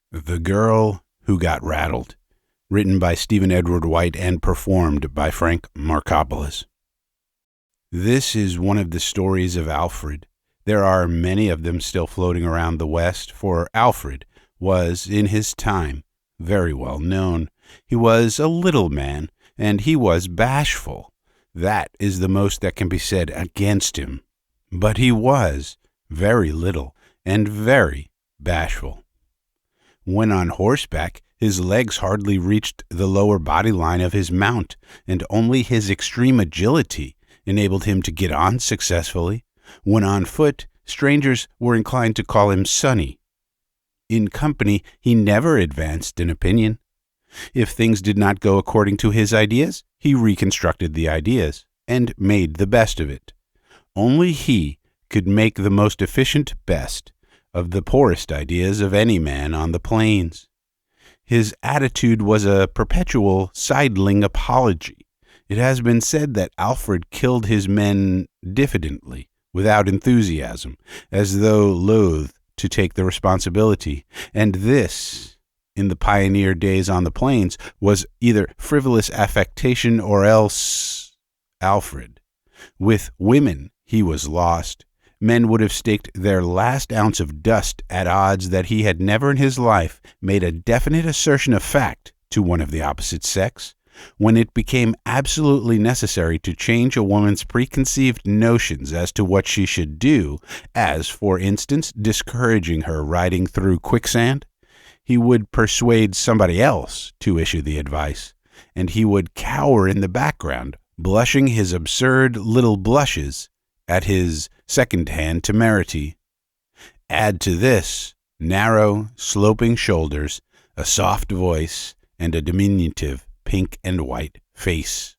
The Girl Who Got Rattled, written by Stephen Edward White and performed by Frank Marcopolos. This is one of the stories of Alfred. There are many of them still floating around the West, for Alfred was, in his time, very well known. He was a little man, and he was bashful. That is the most that can be said against him. But he was very little and very bashful. When on horseback, his legs hardly reached the lower body line of his mount, and only his extreme agility enabled him to get on successfully. When on foot, strangers were inclined to call him Sonny. In company, he never advanced an opinion. If things did not go according to his ideas, he reconstructed the ideas, and made the best of it. Only he could make the most efficient best of the poorest ideas of any man on the plains. His attitude was a perpetual sidling apology. It has been said that Alfred killed his men diffidently, without enthusiasm, as though loath to take the responsibility, and this, in the pioneer days on the plains, was either frivolous affectation or else Alfred. With women he was lost. Men would have staked their last ounce of dust at odds that he had never in his life made a definite assertion of fact to one of the opposite sex. When it became absolutely necessary to change a woman's preconceived notions as to what she should do, as, for instance, discouraging her riding through quicksand, he would persuade somebody else to issue the advice, and he would cower in the background, blushing his absurd little blushes at his second-hand temerity. Add to this narrow, sloping shoulders, a soft voice, and a diminutive pink and white face.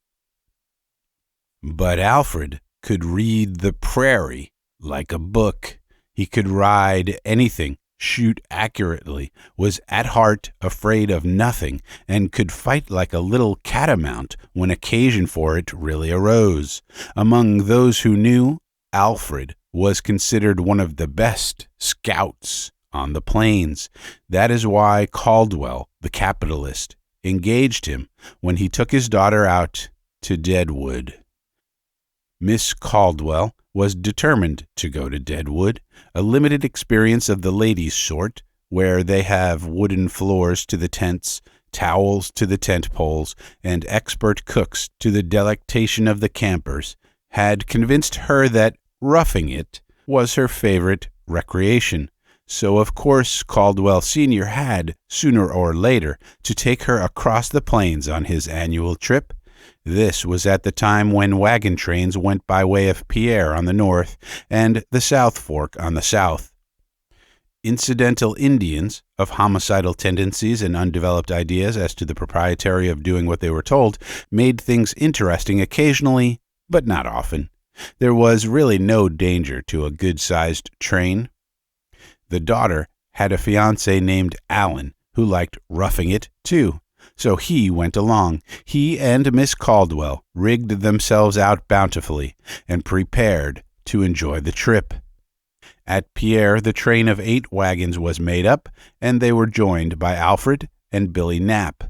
But Alfred could read the prairie like a book. He could ride anything, shoot accurately, was at heart afraid of nothing, and could fight like a little catamount when occasion for it really arose. Among those who knew, Alfred was considered one of the best scouts on the plains. That is why Caldwell, the capitalist, engaged him when he took his daughter out to Deadwood. Miss Caldwell was determined to go to Deadwood, a limited experience of the ladies' sort, where they have wooden floors to the tents, towels to the tent poles, and expert cooks to the delectation of the campers, had convinced her that roughing it was her favorite recreation. So, of course, Caldwell Sr. had, sooner or later, to take her across the plains on his annual trip. This was at the time when wagon trains went by way of Pierre on the north and the South Fork on the south. Incidental Indians, of homicidal tendencies and undeveloped ideas as to the propriety of doing what they were told, made things interesting occasionally, but not often. There was really no danger to a good-sized train. The daughter had a fiancé named Allen, who liked roughing it, too. So he went along. He and Miss Caldwell rigged themselves out bountifully and prepared to enjoy the trip. At Pierre, the train of 8 wagons was made up, and they were joined by Alfred and Billy Knapp.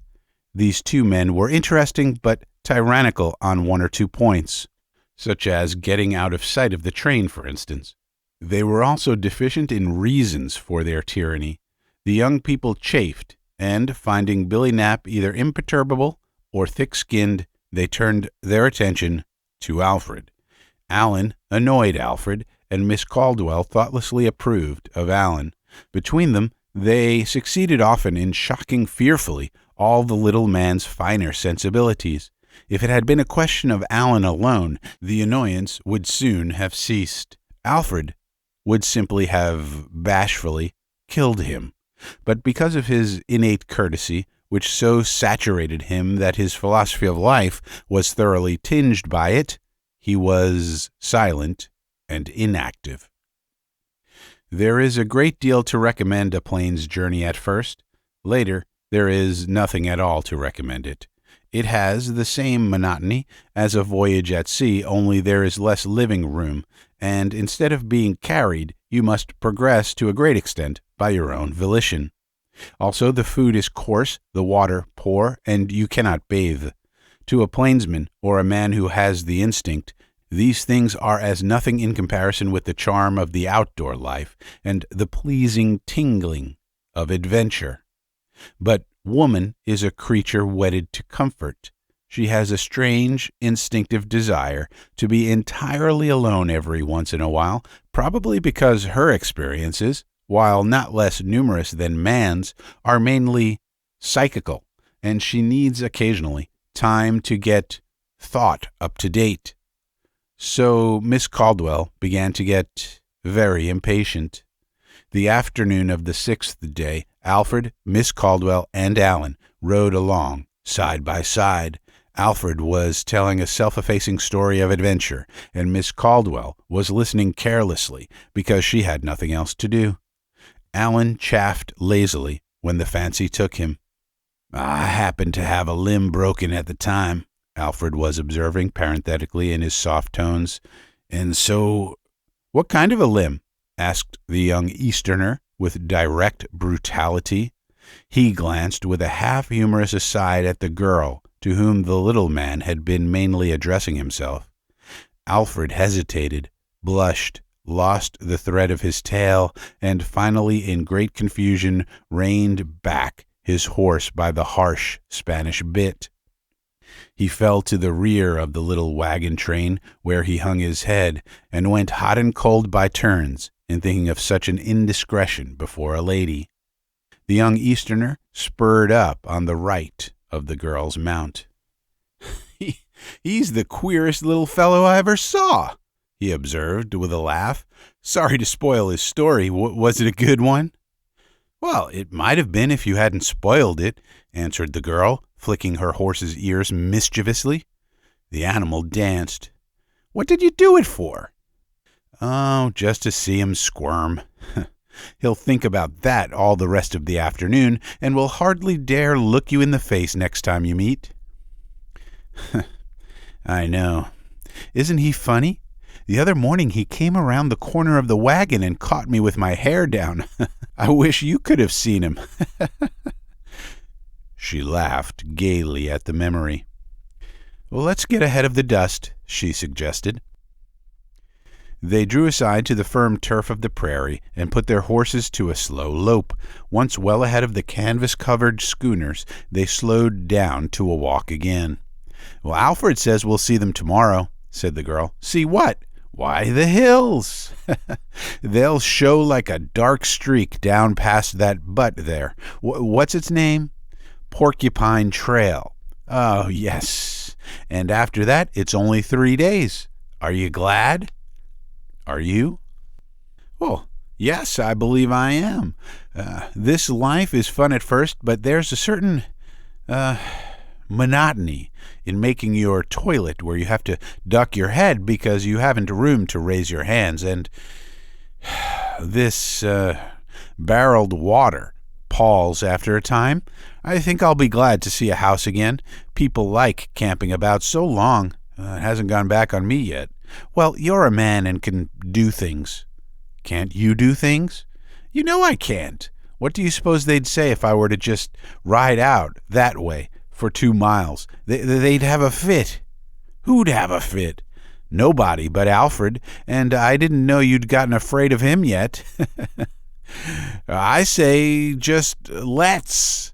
These 2 men were interesting but tyrannical on 1 or 2 points, such as getting out of sight of the train, for instance. They were also deficient in reasons for their tyranny. The young people chafed, and, finding Billy Knapp either imperturbable or thick-skinned, they turned their attention to Alfred. Allen annoyed Alfred, and Miss Caldwell thoughtlessly approved of Allen. Between them, they succeeded often in shocking fearfully all the little man's finer sensibilities. If it had been a question of Allen alone, the annoyance would soon have ceased. Alfred would simply have bashfully killed him. But because of his innate courtesy, which so saturated him that his philosophy of life was thoroughly tinged by it, he was silent and inactive. There is a great deal to recommend a plains journey at first. Later, there is nothing at all to recommend it. It has the same monotony as a voyage at sea, only there is less living room, and instead of being carried, you must progress to a great extent by your own volition. Also, the food is coarse, the water poor, and you cannot bathe. To a plainsman or a man who has the instinct, these things are as nothing in comparison with the charm of the outdoor life and the pleasing tingling of adventure. But woman is a creature wedded to comfort. She has a strange, instinctive desire to be entirely alone every once in a while, probably because her experiences, while not less numerous than man's, are mainly psychical, and she needs occasionally time to get thought up to date. So Miss Caldwell began to get very impatient. The afternoon of the 6th day, Alfred, Miss Caldwell, and Alan rode along side by side. Alfred was telling a self-effacing story of adventure, and Miss Caldwell was listening carelessly because she had nothing else to do. Alan chaffed lazily when the fancy took him. "I happened to have a limb broken at the time," Alfred was observing parenthetically in his soft tones. "And so—" "What kind of a limb?" asked the young Easterner with direct brutality. He glanced with a half-humorous aside at the girl to whom the little man had been mainly addressing himself. Alfred hesitated, blushed, lost the thread of his tale, and finally, in great confusion, reined back his horse by the harsh Spanish bit. He fell to the rear of the little wagon train, where he hung his head, and went hot and cold by turns in thinking of such an indiscretion before a lady. The young Easterner spurred up on the right of the girl's mount. "He's the queerest little fellow I ever saw," he observed with a laugh. "Sorry to spoil his story. Was it a good one?" "Well, it might have been if you hadn't spoiled it," answered the girl, flicking her horse's ears mischievously. The animal danced. "What did you do it for?" "Oh, just to see him squirm. He'll think about that all the rest of the afternoon, and will hardly dare look you in the face next time you meet." "I know. Isn't he funny? The other morning he came around the corner of the wagon and caught me with my hair down. I wish you could have seen him." She laughed gaily at the memory. "Well, let's get ahead of the dust," she suggested. They drew aside to the firm turf of the prairie and put their horses to a slow lope. Once well ahead of the canvas-covered schooners, they slowed down to a walk again. "Well, Alfred says we'll see them tomorrow," said the girl. "See what?" "Why, the hills. They'll show like a dark streak down past that butte there. What's its name?" "Porcupine Trail." "Oh, yes. And after that, it's only 3 days. Are you glad?" "Are you?" "Oh, yes, I believe I am. This life is fun at first, but there's a certain monotony in making your toilet where you have to duck your head because you haven't room to raise your hands, and this barreled water palls after a time. I think I'll be glad to see a house again. People like camping about so long. It hasn't gone back on me yet." "Well, you're a man and can do things." "Can't you do things?" "You know I can't. What do you suppose they'd say if I were to just ride out that way for 2 miles? They'd have a fit." "Who'd have a fit?" "Nobody but Alfred, and I didn't know you'd gotten afraid of him yet." "I say just let's.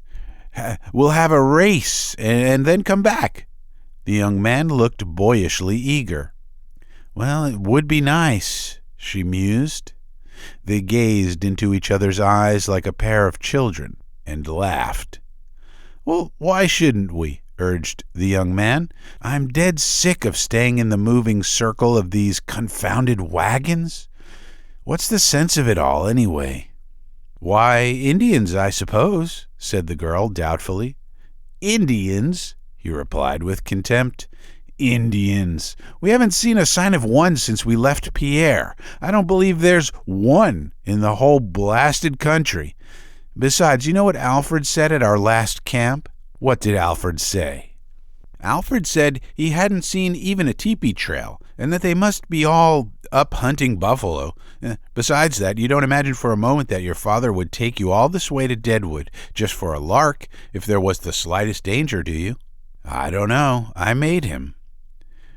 We'll have a race and then come back." The young man looked boyishly eager. "Well, it would be nice," she mused. They gazed into each other's eyes like a pair of children and laughed. "Well, why shouldn't we?" urged the young man. "I'm dead sick of staying in the moving circle of these confounded wagons. What's the sense of it all, anyway?" "Why, Indians, I suppose," said the girl doubtfully. "Indians?" he replied with contempt. "Indians! We haven't seen a sign of one since we left Pierre. I don't believe there's one in the whole blasted country. Besides, you know what Alfred said at our last camp?" "What did Alfred say?" "Alfred said he hadn't seen even a teepee trail, and that they must be all up hunting buffalo. Besides that, you don't imagine for a moment that your father would take you all this way to Deadwood just for a lark if there was the slightest danger, do you? I don't know. I made him.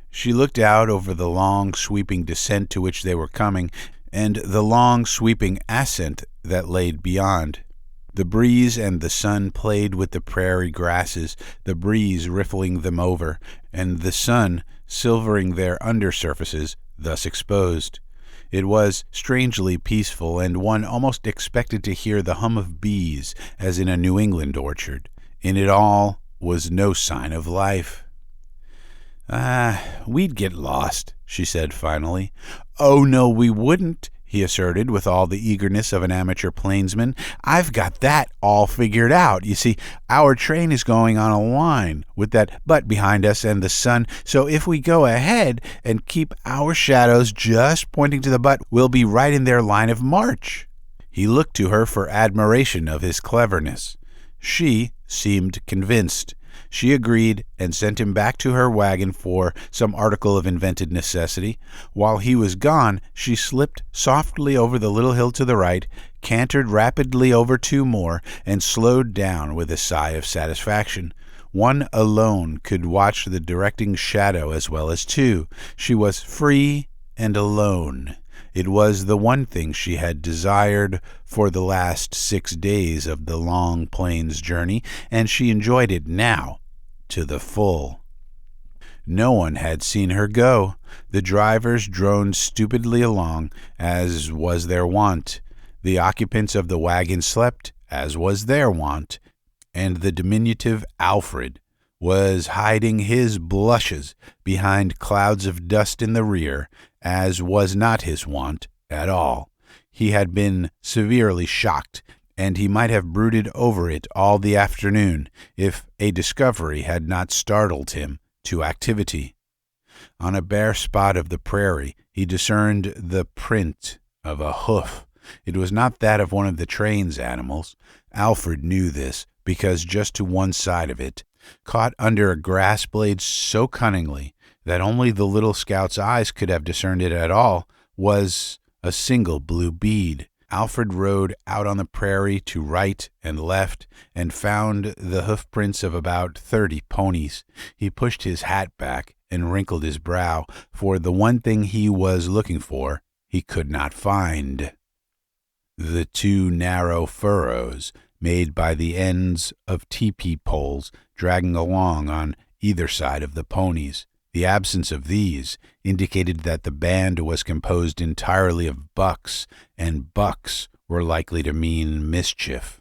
She looked out over the long, sweeping descent to which they were coming, and the long, sweeping ascent that lay beyond. The breeze and the sun played with the prairie grasses, the breeze riffling them over, and the sun silvering their undersurfaces, thus exposed. It was strangely peaceful, and one almost expected to hear the hum of bees, as in a New England orchard. In it all was no sign of life. We'd get lost, she said finally. Oh, no, we wouldn't, he asserted with all the eagerness of an amateur plainsman. I've got that all figured out. You see, our train is going on a line with that butte behind us and the sun, so if we go ahead and keep our shadows just pointing to the butte, we'll be right in their line of march. He looked to her for admiration of his cleverness. She seemed convinced. She agreed and sent him back to her wagon for some article of invented necessity. While he was gone, she slipped softly over the little hill to the right, cantered rapidly over 2 more, and slowed down with a sigh of satisfaction. One alone could watch the directing shadow as well as 2. She was free and alone. It was the one thing she had desired for the last 6 days of the long plains journey, and she enjoyed it now to the full. No one had seen her go. The drivers droned stupidly along, as was their wont. The occupants of the wagon slept, as was their wont, and the diminutive Alfred was hiding his blushes behind clouds of dust in the rear, as was not his wont at all. He had been severely shocked, and he might have brooded over it all the afternoon if a discovery had not startled him to activity. On a bare spot of the prairie he discerned the print of a hoof. It was not that of one of the train's animals. Alfred knew this, because just to one side of it, caught under a grass blade so cunningly that only the little scout's eyes could have discerned it at all, was a single blue bead. Alfred rode out on the prairie to right and left and found the hoofprints of about 30 ponies. He pushed his hat back and wrinkled his brow, for the one thing he was looking for he could not find. The 2 narrow furrows made by the ends of teepee poles dragging along on either side of the ponies. The absence of these indicated that the band was composed entirely of bucks, and bucks were likely to mean mischief.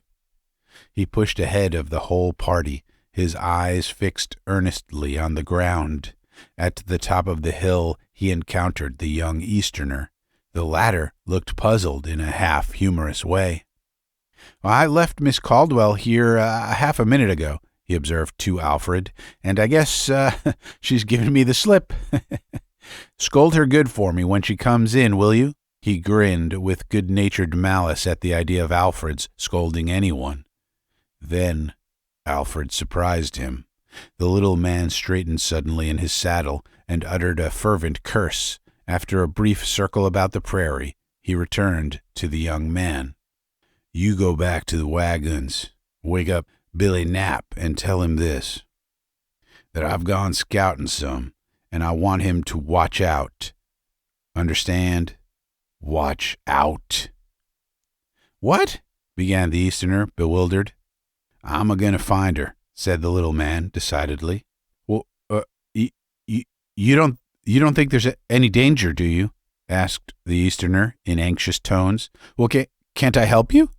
He pushed ahead of the whole party, his eyes fixed earnestly on the ground. At the top of the hill he encountered the young Easterner. The latter looked puzzled in a half-humorous way. "I left Miss Caldwell here half a minute ago," he observed to Alfred, "and I guess she's given me the slip. Scold her good for me when she comes in, will you?" He grinned with good-natured malice at the idea of Alfred's scolding anyone. Then Alfred surprised him. The little man straightened suddenly in his saddle and uttered a fervent curse. After a brief circle about the prairie, he returned to the young man. "You go back to the wagons, wake up Billy Knapp, and tell him this, that I've gone scouting some, and I want him to watch out. Understand? Watch out." "What?" began the Easterner, bewildered. "I'm a-going to find her," said the little man decidedly. "Well, you don't think there's any danger, do you?" asked the Easterner in anxious tones. "Well, can't I help you?"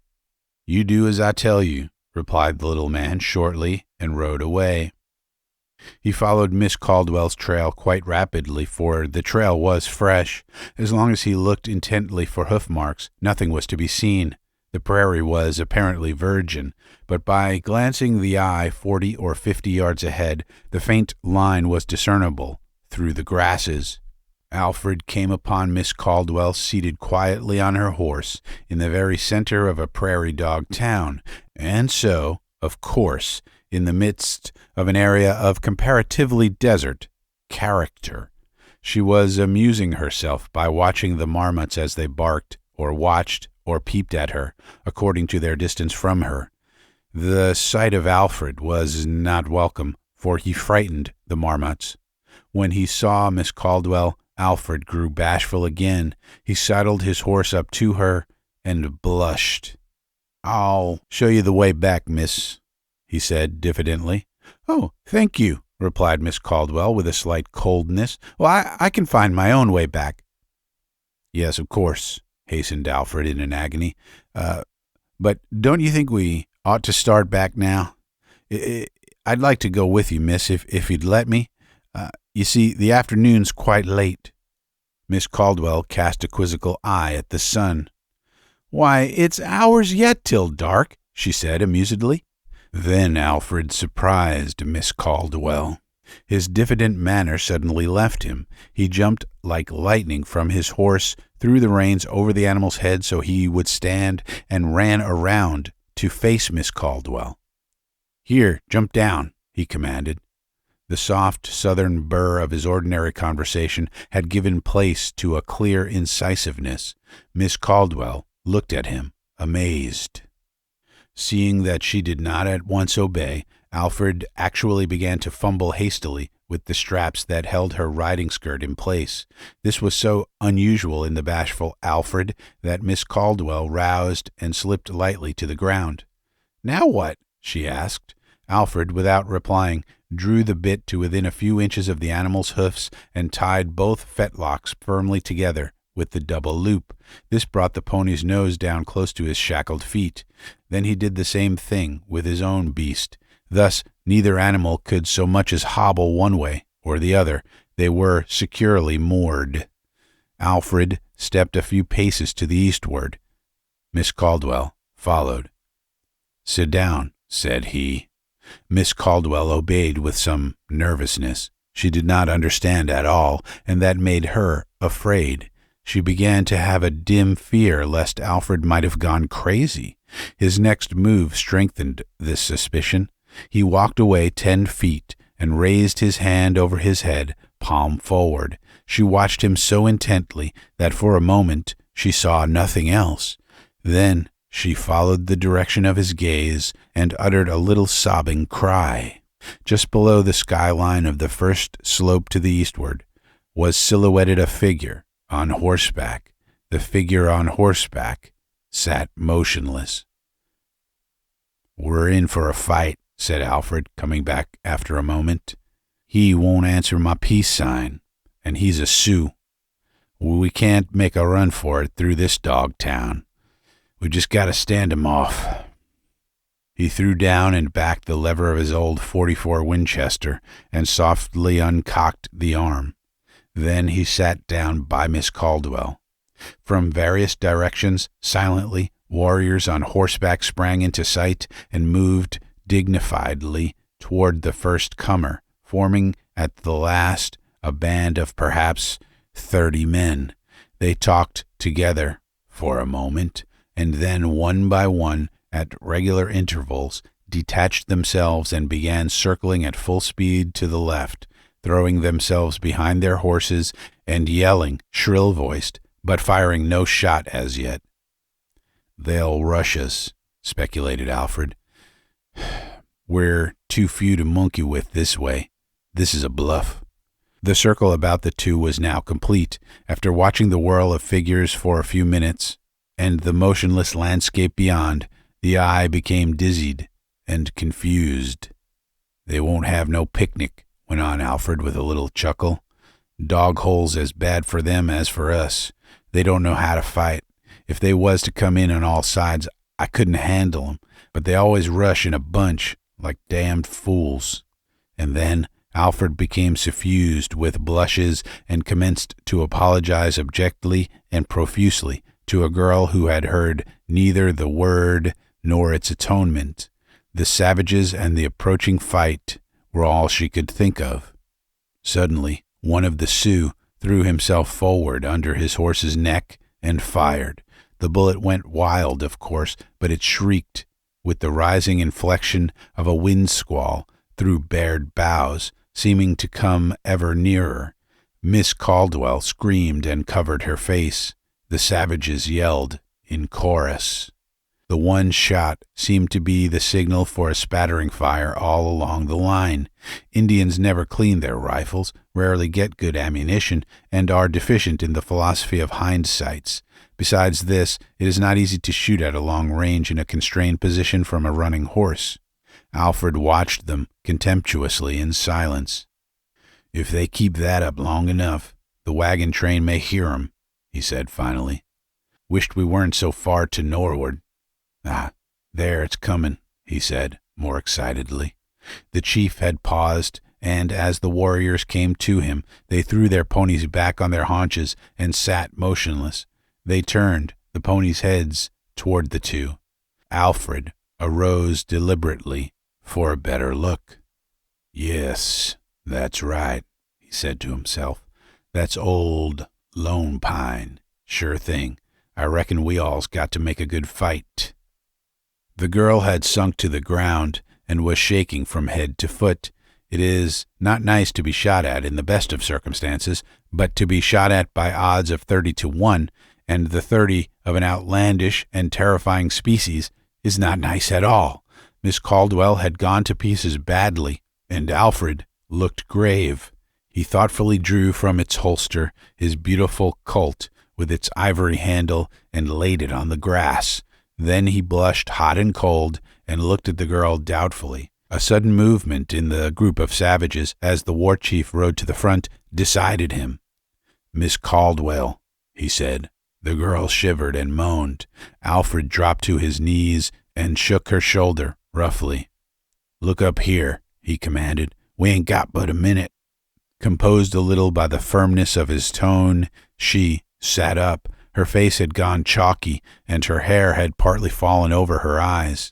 "You do as I tell you," replied the little man shortly, and rode away. He followed Miss Caldwell's trail quite rapidly, for the trail was fresh. As long as he looked intently for hoof marks, nothing was to be seen. The prairie was apparently virgin, but by glancing the eye 40 or 50 yards ahead, the faint line was discernible through the grasses. Alfred came upon Miss Caldwell seated quietly on her horse in the very center of a prairie dog town, and so, of course, in the midst of an area of comparatively desert character. She was amusing herself by watching the marmots as they barked, or watched, or peeped at her, according to their distance from her. The sight of Alfred was not welcome, for he frightened the marmots. When he saw Miss Caldwell, Alfred grew bashful again. He saddled his horse up to her and blushed. "I'll show you the way back, miss," he said diffidently. "Oh, thank you," replied Miss Caldwell with a slight coldness. "Well, I can find my own way back." "Yes, of course," hastened Alfred in an agony. But don't you think we ought to start back now? I'd like to go with you, miss, if you'd let me. You see, the afternoon's quite late." Miss Caldwell cast a quizzical eye at the sun. "Why, it's hours yet till dark," she said amusedly. Then Alfred surprised Miss Caldwell. His diffident manner suddenly left him. He jumped like lightning from his horse, threw the reins over the animal's head so he would stand, and ran around to face Miss Caldwell. "Here, jump down," he commanded. The soft southern burr of his ordinary conversation had given place to a clear incisiveness. Miss Caldwell looked at him, amazed. Seeing that she did not at once obey, Alfred actually began to fumble hastily with the straps that held her riding skirt in place. This was so unusual in the bashful Alfred that Miss Caldwell roused and slipped lightly to the ground. "Now what?" she asked. Alfred, without replying, drew the bit to within a few inches of the animal's hoofs and tied both fetlocks firmly together with the double loop. This brought the pony's nose down close to his shackled feet. Then he did the same thing with his own beast. Thus neither animal could so much as hobble one way or the other. They were securely moored. Alfred stepped a few paces to the eastward. Miss Caldwell followed. "Sit down," said he. Miss Caldwell obeyed with some nervousness. She did not understand at all, and that made her afraid. She began to have a dim fear lest Alfred might have gone crazy. His next move strengthened this suspicion. He walked away 10 feet and raised his hand over his head, palm forward. She watched him so intently that for a moment she saw nothing else. Then she followed the direction of his gaze and uttered a little sobbing cry. Just below the skyline of the first slope to the eastward was silhouetted a figure on horseback. The figure on horseback sat motionless. "We're in for a fight," said Alfred, coming back after a moment. "He won't answer my peace sign, and he's a Sioux. We can't make a run for it through this dog town. We just got to stand him off." He threw down and backed the lever of his old .44 Winchester and softly uncocked the arm. Then he sat down by Miss Caldwell. From various directions, silently, warriors on horseback sprang into sight and moved dignifiedly toward the first comer, forming at the last a band of perhaps 30 men. They talked together for a moment, and then one by one, at regular intervals, detached themselves and began circling at full speed to the left, throwing themselves behind their horses and yelling, shrill-voiced, but firing no shot as yet. "They'll rush us," speculated Alfred. "We're too few to monkey with this way. This is a bluff." The circle about the two was now complete. After watching the whirl of figures for a few minutes, and the motionless landscape beyond, the eye became dizzied and confused. "They won't have no picnic," went on Alfred with a little chuckle. "Dog hole's as bad for them as for us. They don't know how to fight. If they was to come in on all sides, I couldn't handle 'em, but they always rush in a bunch like damned fools." And then Alfred became suffused with blushes and commenced to apologize abjectly and profusely to a girl who had heard neither the word nor its atonement. The savages and the approaching fight were all she could think of. Suddenly, one of the Sioux threw himself forward under his horse's neck and fired. The bullet went wild, of course, but it shrieked with the rising inflection of a wind squall through bared boughs, seeming to come ever nearer. Miss Caldwell screamed and covered her face. The savages yelled in chorus. The one shot seemed to be the signal for a spattering fire all along the line. Indians never clean their rifles, rarely get good ammunition, and are deficient in the philosophy of hindsights. Besides this, it is not easy to shoot at a long range in a constrained position from a running horse. Alfred watched them contemptuously in silence. "If they keep that up long enough, the wagon train may hear 'em," he said finally. "Wished we weren't so far to nor'ward." "Ah, there it's coming," he said, more excitedly. The chief had paused, and as the warriors came to him, they threw their ponies back on their haunches and sat motionless. They turned the ponies' heads toward the two. Alfred arose deliberately for a better look. "Yes, that's right," he said to himself. "That's old Lone Pine. Sure thing. I reckon we all's got to make a good fight." The girl had sunk to the ground and was shaking from head to foot. It is not nice to be shot at in the best of circumstances, but to be shot at by odds of 30-1, and the 30 of an outlandish and terrifying species, is not nice at all. Miss Caldwell had gone to pieces badly, and Alfred looked grave. He thoughtfully drew from its holster his beautiful Colt with its ivory handle and laid it on the grass. Then he blushed hot and cold and looked at the girl doubtfully. A sudden movement in the group of savages as the war chief rode to the front decided him. "Miss Caldwell," he said. The girl shivered and moaned. Alfred dropped to his knees and shook her shoulder roughly. "Look up here," he commanded. "We ain't got but a minute." Composed a little by the firmness of his tone, she sat up. Her face had gone chalky, and her hair had partly fallen over her eyes.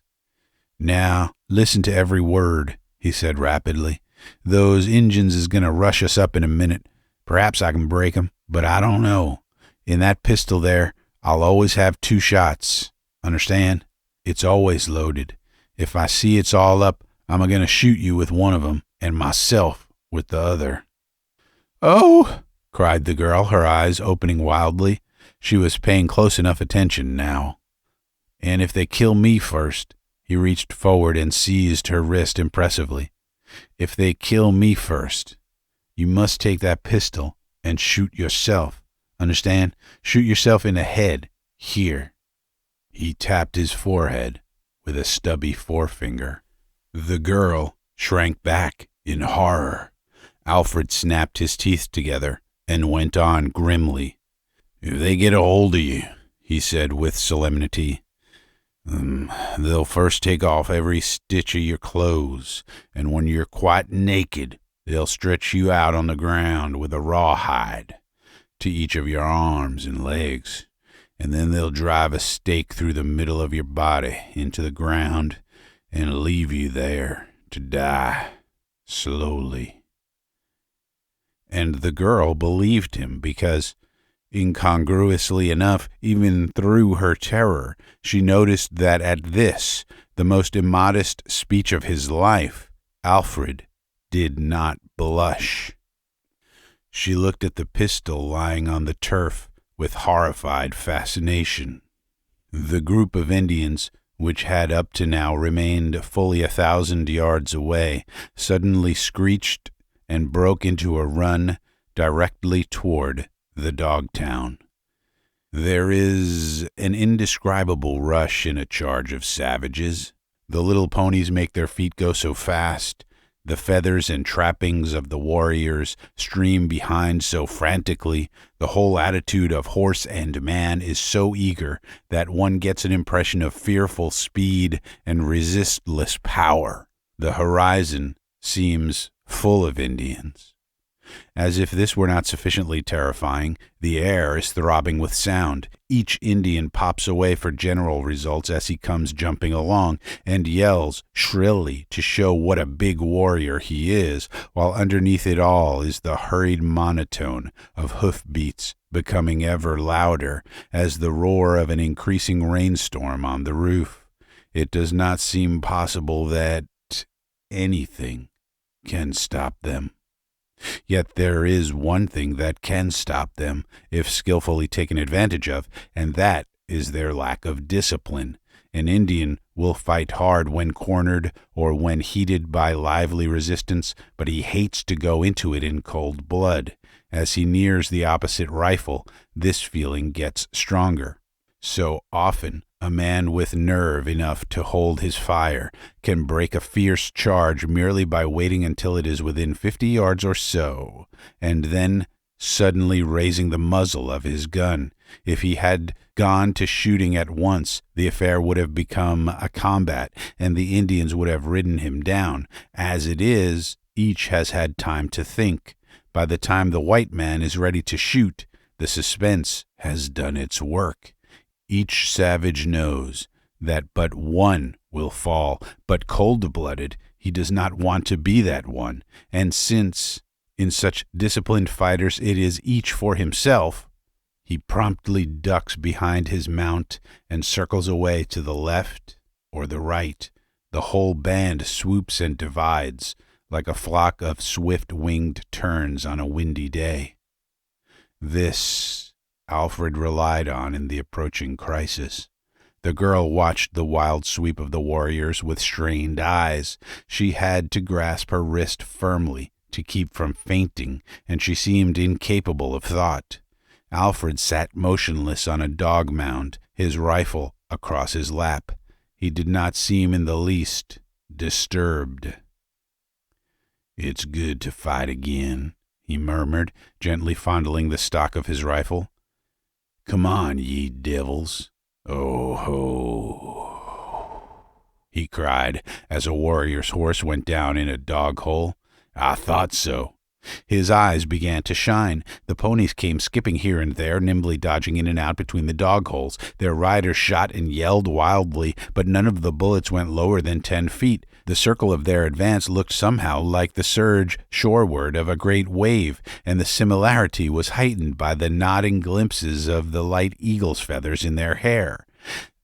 "Now, listen to every word," he said rapidly. "Those Injuns is going to rush us up in a minute. Perhaps I can break 'em, but I don't know. In that pistol there, I'll always have 2 shots. Understand? It's always loaded. If I see it's all up, I'm going to shoot you with one of 'em, and myself with the other." "Oh!" cried the girl, her eyes opening wildly. She was paying close enough attention now. "And if they kill me first," he reached forward and seized her wrist impressively. "If they kill me first, you must take that pistol and shoot yourself. Understand? Shoot yourself in the head, here." He tapped his forehead with a stubby forefinger. The girl shrank back in horror. Alfred snapped his teeth together and went on grimly. "If they get a hold of you," he said with solemnity, "they'll first take off every stitch of your clothes, and when you're quite naked, they'll stretch you out on the ground with a rawhide to each of your arms and legs, and then they'll drive a stake through the middle of your body into the ground and leave you there to die slowly." And the girl believed him because, incongruously enough, even through her terror, she noticed that at this, the most immodest speech of his life, Alfred did not blush. She looked at the pistol lying on the turf with horrified fascination. The group of Indians, which had up to now remained fully 1,000 yards away, suddenly screeched and broke into a run directly toward the Dogtown. There is an indescribable rush in a charge of savages. The little ponies make their feet go so fast. The feathers and trappings of the warriors stream behind so frantically. The whole attitude of horse and man is so eager that one gets an impression of fearful speed and resistless power. The horizon seems full of Indians. As if this were not sufficiently terrifying, the air is throbbing with sound. Each Indian pops away for general results as he comes jumping along, and yells shrilly to show what a big warrior he is, while underneath it all is the hurried monotone of hoofbeats becoming ever louder as the roar of an increasing rainstorm on the roof. It does not seem possible that anything can stop them. Yet there is one thing that can stop them, if skillfully taken advantage of, and that is their lack of discipline. An Indian will fight hard when cornered or when heated by lively resistance, but he hates to go into it in cold blood. As he nears the opposite rifle, this feeling gets stronger. So often, a man with nerve enough to hold his fire can break a fierce charge merely by waiting until it is within 50 yards or so, and then suddenly raising the muzzle of his gun. If he had gone to shooting at once, the affair would have become a combat, and the Indians would have ridden him down. As it is, each has had time to think. By the time the white man is ready to shoot, the suspense has done its work. Each savage knows that but one will fall, but cold-blooded, he does not want to be that one. And since, in such disciplined fighters, it is each for himself, he promptly ducks behind his mount and circles away to the left or the right. The whole band swoops and divides like a flock of swift-winged terns on a windy day. This Alfred relied on in the approaching crisis. The girl watched the wild sweep of the warriors with strained eyes. She had to grasp her wrist firmly to keep from fainting, and she seemed incapable of thought. Alfred sat motionless on a dog mound, his rifle across his lap. He did not seem in the least disturbed. "It's good to fight again," he murmured, gently fondling the stock of his rifle. "Come on, ye devils. Oh ho!" he cried as a warrior's horse went down in a dog hole. "I thought so." His eyes began to shine. The ponies came skipping here and there, nimbly dodging in and out between the dog holes. Their riders shot and yelled wildly, but none of the bullets went lower than 10 feet. The circle of their advance looked somehow like the surge shoreward of a great wave, and the similarity was heightened by the nodding glimpses of the light eagle's feathers in their hair.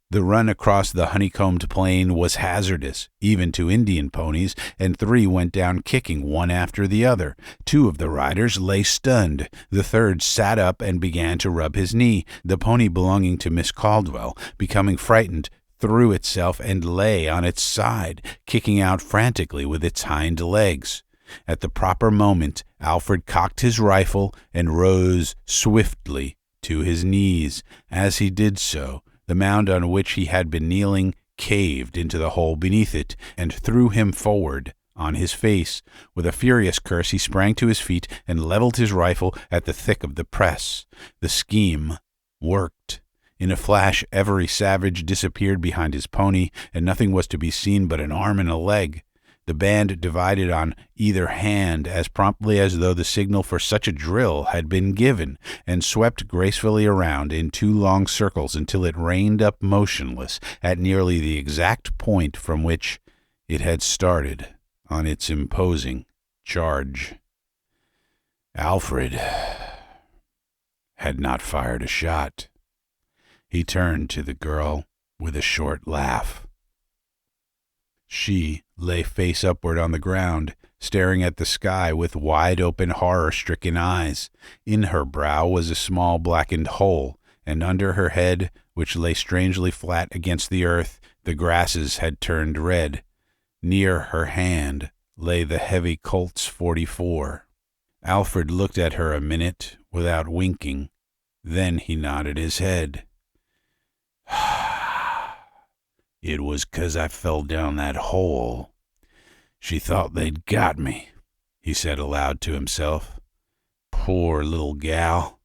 The run across the honeycombed plain was hazardous, even to Indian ponies, and 3 went down kicking one after the other. 2 of the riders lay stunned. The third sat up and began to rub his knee. The pony belonging to Miss Caldwell, becoming frightened, threw itself and lay on its side, kicking out frantically with its hind legs. At the proper moment, Alfred cocked his rifle and rose swiftly to his knees. As he did so, the mound on which he had been kneeling caved into the hole beneath it and threw him forward on his face. With a furious curse, he sprang to his feet and leveled his rifle at the thick of the press. The scheme worked. In a flash, every savage disappeared behind his pony, and nothing was to be seen but an arm and a leg. The band divided on either hand as promptly as though the signal for such a drill had been given, and swept gracefully around in 2 long circles until it reined up motionless at nearly the exact point from which it had started on its imposing charge. Alfred had not fired a shot. He turned to the girl with a short laugh. She lay face upward on the ground, staring at the sky with wide-open, horror-stricken eyes. In her brow was a small blackened hole, and under her head, which lay strangely flat against the earth, the grasses had turned red. Near her hand lay the heavy Colt's .44. Alfred looked at her a minute without winking. Then he nodded his head. "It was 'cause I fell down that hole. She thought they'd got me," he said aloud to himself. "Poor little gal.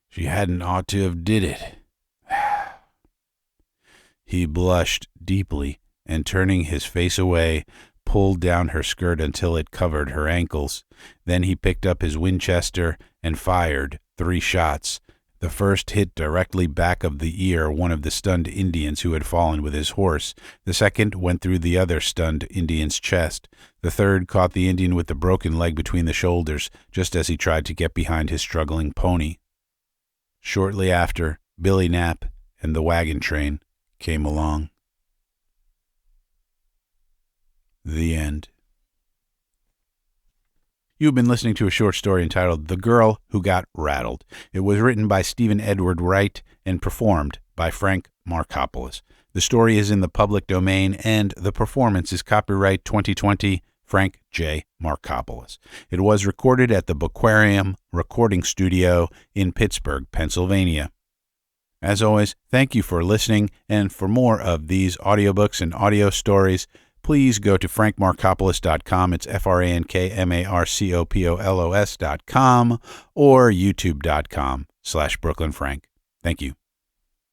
She hadn't ought to have did it." He blushed deeply, and turning his face away, pulled down her skirt until it covered her ankles. Then he picked up his Winchester and fired 3 shots. The first hit directly back of the ear one of the stunned Indians who had fallen with his horse. The second went through the other stunned Indian's chest. The third caught the Indian with the broken leg between the shoulders, just as he tried to get behind his struggling pony. Shortly after, Billy Knapp and the wagon train came along. The end. You've been listening to a short story entitled The Girl Who Got Rattled. It was written by Stephen Edward Wright and performed by Frank Marcopolos. The story is in the public domain, and the performance is copyright 2020 Frank J. Marcopolos. It was recorded at the Bookquarium Recording Studio in Pittsburgh, Pennsylvania. As always, thank you for listening, and for more of these audiobooks and audio stories, please go to frankmarcopolos.com. It's frankmarcopolos.com or youtube.com/BrooklynFrank. Thank you.